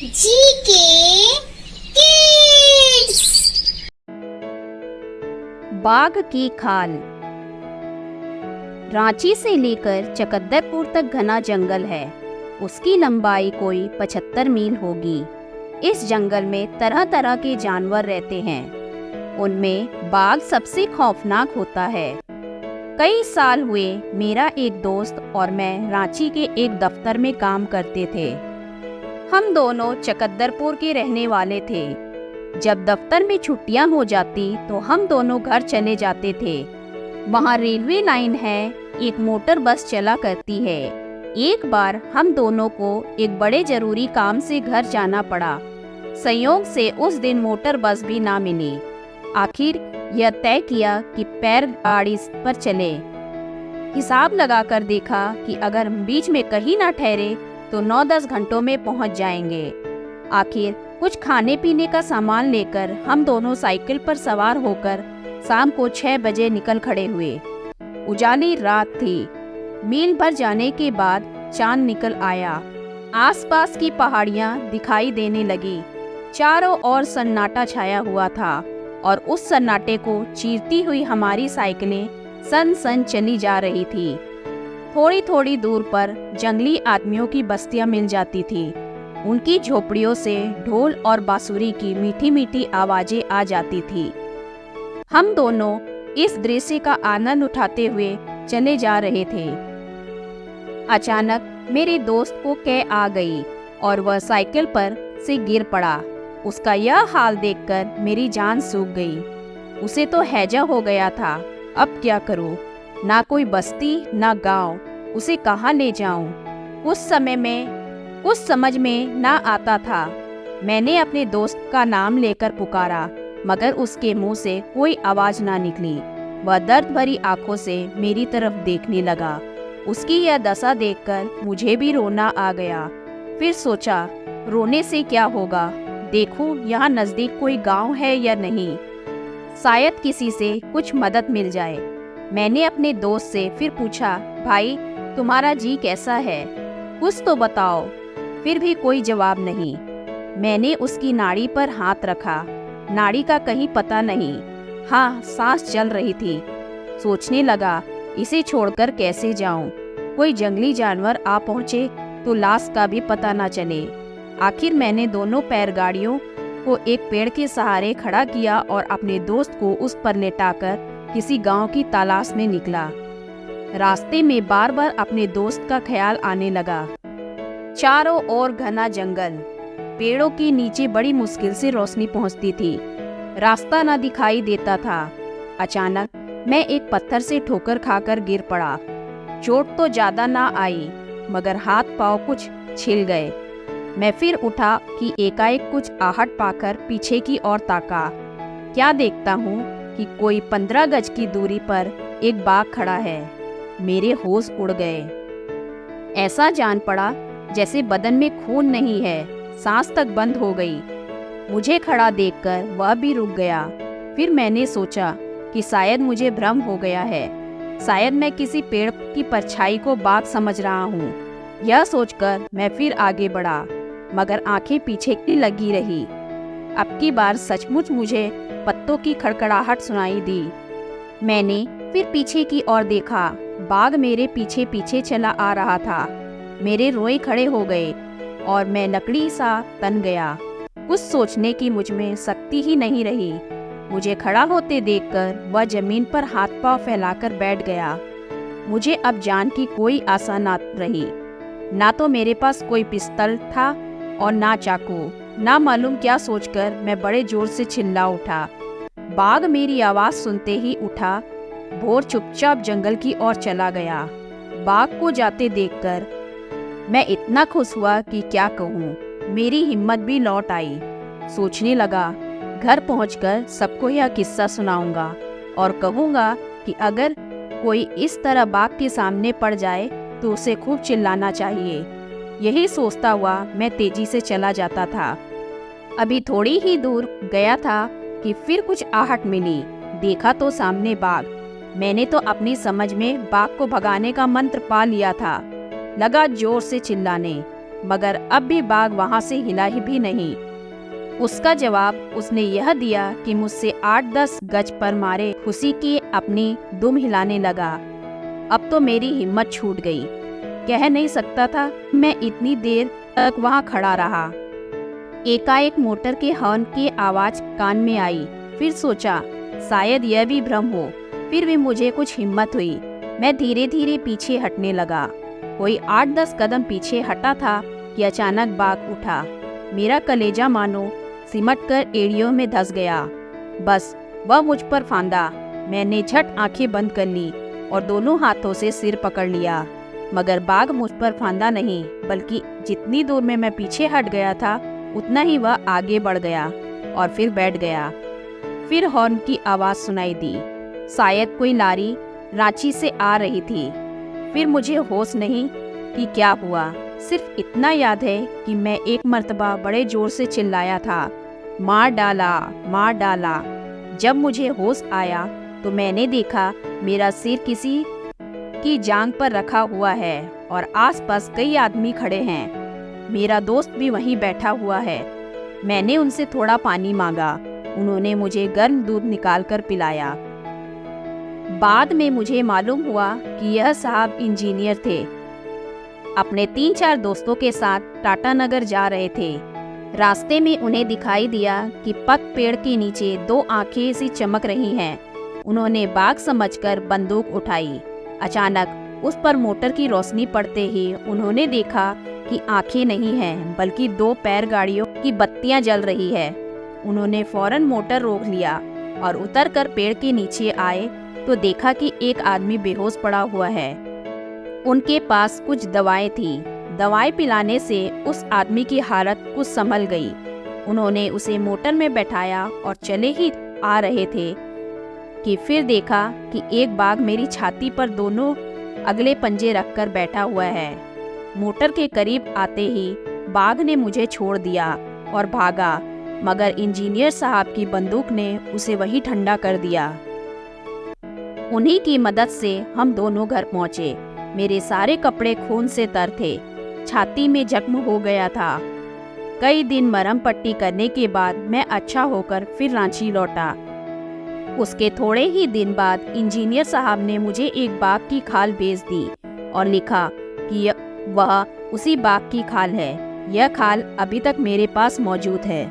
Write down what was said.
GK kids. बाघ की खाल। रांची से लेकर चकद्दरपुर तक घना जंगल है। उसकी लंबाई कोई 75 मील होगी। इस जंगल में तरह तरह के जानवर रहते हैं। उनमें बाघ सबसे खौफनाक होता है। कई साल हुए मेरा एक दोस्त और मैं रांची के एक दफ्तर में काम करते थे। हम दोनों चकद्दरपुर के रहने वाले थे। जब दफ्तर में छुट्टियां हो जाती तो हम दोनों घर चले जाते थे। वहाँ रेलवे लाइन है, एक मोटर बस चला करती है। एक बार हम दोनों को एक बड़े जरूरी काम से घर जाना पड़ा। संयोग से उस दिन मोटर बस भी ना मिली। आखिर यह तय किया कि पैर गाड़ी पर चले। हिसाब लगाकर देखा कि अगर बीच में कहीं ना ठहरे तो 9-10 घंटों में पहुंच जाएंगे। आखिर कुछ खाने पीने का सामान लेकर हम दोनों साइकिल पर सवार होकर शाम को 6 बजे निकल खड़े हुए। उजाली रात थी। मील भर जाने के बाद चांद निकल आया। आसपास की पहाड़ियां दिखाई देने लगी। चारों ओर सन्नाटा छाया हुआ था और उस सन्नाटे को चीरती हुई हमारी साइकिलें सन सन चली जा रही थी। थोड़ी थोड़ी दूर पर जंगली आदमियों की बस्तियां मिल जाती थी। उनकी झोपड़ियों से ढोल और बांसुरी की मीठी मीठी आवाजें आ जाती थी। हम दोनों इस दृश्य का आनंद उठाते हुए चले जा रहे थे। अचानक मेरे दोस्त को कै आ गई और वह साइकिल पर से गिर पड़ा। उसका यह हाल देखकर मेरी जान सूख गई। उसे तो हैजा हो गया था। अब क्या करूं? ना कोई बस्ती ना गांव, उसे कहाँ ले जाऊं? कुछ समझ में ना आता था। मैंने अपने दोस्त का नाम लेकर पुकारा, मगर उसके मुंह से कोई आवाज ना निकली। वह दर्द भरी आंखों से मेरी तरफ देखने लगा। उसकी यह दशा देखकर मुझे भी रोना आ गया। फिर सोचा, रोने से क्या होगा? देखूं यहाँ नजदीक कोई गांव है या नहीं, शायद किसी से कुछ मदद मिल जाए। मैंने अपने दोस्त से फिर पूछा, भाई तुम्हारा जी कैसा है? कुछ तो बताओ। फिर भी कोई जवाब नहीं। मैंने उसकी नाड़ी पर हाथ रखा। नाड़ी का कहीं पता नहीं। हाँ, सांस चल रही थी। सोचने लगा, इसे छोड़कर कैसे जाऊं? कोई जंगली जानवर आ पहुंचे तो लाश का भी पता ना चले। आखिर मैंने दोनों पैरगाड़ियों को एक पेड़ के सहारे खड़ा किया और अपने दोस्त को उस पर लेटाकर किसी गांव की तलाश में निकला। रास्ते में बार बार अपने दोस्त का ख्याल आने लगा। चारों ओर घना जंगल, पेड़ों के नीचे बड़ी मुश्किल से रोशनी पहुंचती थी। रास्ता ना दिखाई देता था। अचानक मैं एक पत्थर से ठोकर खाकर गिर पड़ा। चोट तो ज्यादा ना आई, मगर हाथ पांव कुछ छिल गए। मैं फिर उठा कि एकाएक कुछ आहट पाकर पीछे की ओर ताका। क्या देखता हूँ कि कोई 15 गज की दूरी पर एक बाघ खड़ा है। मेरे होश उड़ गए। ऐसा जान पड़ा जैसे बदन में खून नहीं है, सांस तक बंद हो गई। मुझे खड़ा देखकर वह भी रुक गया। फिर मैंने सोचा कि शायद मुझे भ्रम हो गया है। शायद मैं किसी पेड़ की परछाई को बाघ समझ रहा हूँ। यह सोचकर मैं फिर आगे बढ़ा, मगर आंखें पीछे की लगी रही। अब की बार सचमुच मुझे पत्तों की खड़खड़ाहट सुनाई दी। मैंने फिर पीछे की ओर देखा। बाघ मेरे पीछे पीछे चला आ रहा था। मेरे रोए खड़े हो गए और मैं लकड़ी सा तन गया। कुछ सोचने की मुझ में शक्ति ही नहीं रही। मुझे खड़ा होते देखकर वह जमीन पर हाथ पांव फैलाकर बैठ गया। मुझे अब जान की कोई आशा ना रही। ना तो मेरे पास कोई पिस्तौल था और ना चाकू। ना मालूम क्या सोचकर मैं बड़े जोर से चिल्ला उठा। बाघ मेरी आवाज सुनते ही उठा। भोर चुपचाप जंगल की ओर चला गया। बाघ को जाते देखकर मैं इतना खुश हुआ कि क्या कहूँ। मेरी हिम्मत भी लौट आई। सोचने लगा, घर पहुंचकर सबको यह किस्सा सुनाऊंगा और कहूँगा कि अगर कोई इस तरह बाघ के सामने पड़ जाए तो उसे खूब चिल्लाना चाहिए। यही सोचता हुआ मैं तेजी से चला जाता था। अभी थोड़ी ही दूर गया था कि फिर कुछ आहट मिली। देखा तो सामने बाघ। मैंने तो अपनी समझ में बाघ को भगाने का मंत्र पा लिया था। लगा जोर से चिल्लाने। मगर अब भी बाघ वहां से हिला ही भी नहीं। उसका जवाब उसने यह दिया कि मुझसे 8-10 गज पर मारे खुशी की अपनी दुम हिलाने लगा। अब तो मेरी हिम्मत छूट गई। कह नहीं सकता था मैं इतनी देर तक वहां खड़ा रहा। एकाएक मोटर के हॉर्न की आवाज कान में आई। फिर सोचा शायद यह भी भ्रम हो। फिर भी मुझे कुछ हिम्मत हुई। मैं धीरे धीरे पीछे हटने लगा। कोई 8-10 कदम पीछे हटा था कि अचानक बाघ उठा। मेरा कलेजा मानो सिमट कर एड़ियों में धंस गया। बस वह मुझ पर फांदा। मैंने झट आंखें बंद कर ली और दोनों हाथों से सिर पकड़ लिया, मगर बाघ मुझ पर फांदा नहीं, बल्कि जितनी दूर में मैं पीछे हट गया था उतना ही वह आगे बढ़ गया और फिर बैठ गया। फिर हॉर्न की आवाज़ सुनाई दी। शायद कोई लारी रांची से आ रही थी। फिर मुझे होश नहीं कि क्या हुआ। सिर्फ इतना याद है कि मैं एक मर्तबा बड़े जोर से चिल्लाया था, मार डाला, मार डाला। जब मुझे होश आया तो मैंने देखा मेरा सिर किसी की जांघ पर रखा हुआ है और आसपास कई आदमी खड़े हैं। मेरा दोस्त भी वहीं बैठा हुआ है। मैंने उनसे थोड़ा पानी मांगा। उन्होंने मुझे गर्म दूध निकाल कर पिलाया। बाद में मुझे मालूम हुआ कि यह साहब इंजीनियर थे। अपने 3-4 दोस्तों के साथ टाटा नगर जा रहे थे। रास्ते में उन्हें दिखाई दिया कि पक पेड़ के नीचे 2 आंखें सी चमक रही हैं। उन्होंने बाघ समझकर बंदूक उठाई। अचानक उस पर मोटर की रोशनी पड़ते ही उन्होंने देखा कि आंखें नहीं हैं, बल्कि 2 पैर गाड़ियों की बत्तियां जल रही है। उन्होंने फौरन मोटर रोक लिया और उतरकर पेड़ के नीचे आए तो देखा कि एक आदमी बेहोश पड़ा हुआ है। उनके पास कुछ दवाएं थी। दवाएं पिलाने से उस आदमी की हालत कुछ संभल गई। उन्होंने उसे मोटर में बैठाया और चले ही आ रहे थे कि फिर देखा कि एक बाघ मेरी छाती पर दोनों अगले पंजे रखकर बैठा हुआ है। मोटर के करीब आते ही बाघ ने मुझे छोड़ दिया और भागा, मगर इंजीनियर साहब की बंदूक ने उसे वही ठंडा कर दिया। उन्हीं की मदद से हम दोनों घर पहुंचे। मेरे सारे कपड़े खून से तर थे। छाती में जख्म हो गया था। कई दिन मरहम पट्टी करने के बाद मैं अच्छा होकर फिर रांची लौटा। उसके थोड़े ही दिन बाद इंजीनियर साहब ने मुझे एक बाघ की खाल भेज दी और लिखा कि वह उसी बाघ की खाल है। यह खाल अभी तक मेरे पास मौजूद है।